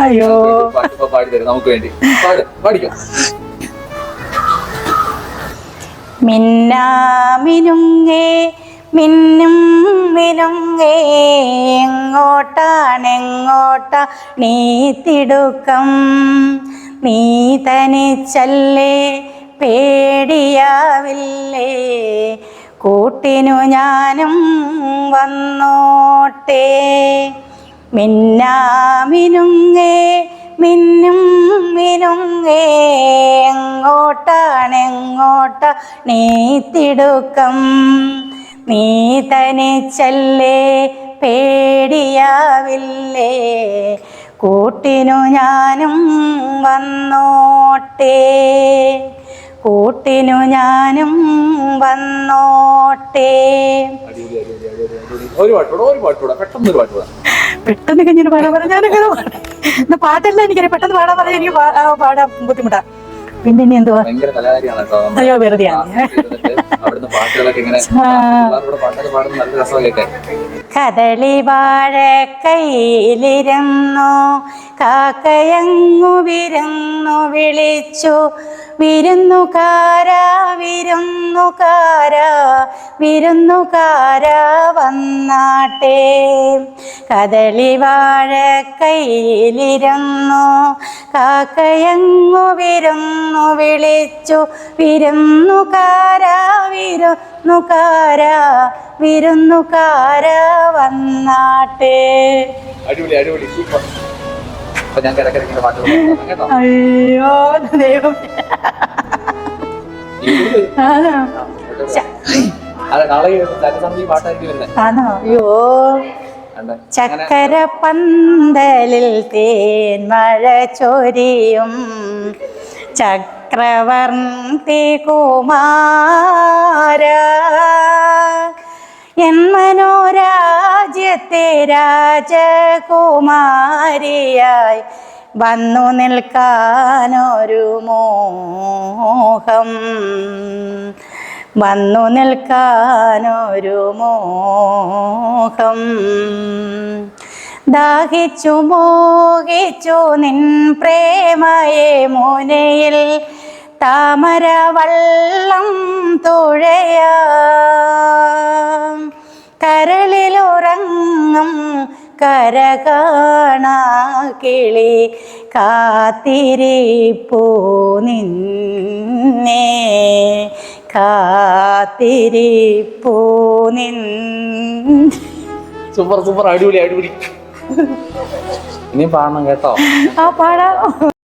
അയ്യോ പാടി തരും നമുക്ക് വേണ്ടി. പാടിക്കാം. മിന്നാമിനുങ്ങേ മിന്നും മിനുങ്ങേ എങ്ങോട്ടാണെങ്ങോട്ടാ നീ തിടുക്കം, നീ തനിച്ചല്ലേ പേടിയാവില്ലേ, കൂട്ടിനു ഞാനും വന്നോട്ടെ. മിന്നാമിനുങ്ങേ മിന്നും മിനുങ്ങേ എങ്ങോട്ടാണെങ്ങോട്ടാ നീ തിടുക്കം, നീ തനിച്ചല്ലേ പേടിയാവില്ലേ, കൂട്ടിനു ഞാനും വന്നോട്ടെ, കൂട്ടിനു ഞാനും വന്നോട്ടെ. പെട്ടെന്ന് കഴിഞ്ഞൊരു പാടാൻ പറഞ്ഞ ഞാനങ്ങനെ പാടാം. പാട്ടെല്ലാം എനിക്കറിയാം, പെട്ടെന്ന് പാടാൻ പറഞ്ഞാൽ എനിക്ക് പാടാൻ ബുദ്ധിമുട്ടാ. പിന്നെ ഇനി എന്തുവാ, അയ്യോ വെറുതെ കദളി വാഴ കയ്യിലിരുന്നു കാക്കയങ്ങു വിരുന്നു വിളിച്ചു, വിരുന്നുകാരാ വിരുന്നുകാരാ വിരുന്നുകാരാ വന്നാട്ടെ. കദളി വാഴ കയ്യിലിരുന്നു കാക്കയങ്ങു വിരുന്നു വിളിച്ചു, വിരുന്നുകാരാ വിരുന്നുകാരാ വിരുന്നുകാരാ വന്നാട്ടെ. അയ്യോ ദൈവം, അയ്യോ. ചക്കര പന്തലിൽ തേൻ മഴ ചൊരിയും ചക്രവർത്തി കുമാര, എൻ മനോരാജ്യത്തെ രാജകുമാരിയായി വന്നു നിൽക്കാനൊരു മോഹം, വന്നു നിൽക്കാനൊരു മോഹം. ദാഹിച്ചു മോഹിച്ചു നിൻ പ്രേമയെ മുനയിൽ താമരവള്ളം തുഴയാം, കരളിലുറങ്ങും കരകാണാ കിളി കാത്തിരിപ്പൂ നിന്നെ, കാത്തിരിപ്പൂ നിൻ. സൂപ്പർ സൂപ്പർ, അടിപൊളി അടിപൊളി. ഇനിയും പാടണം കേട്ടോ. ആ പാടാം.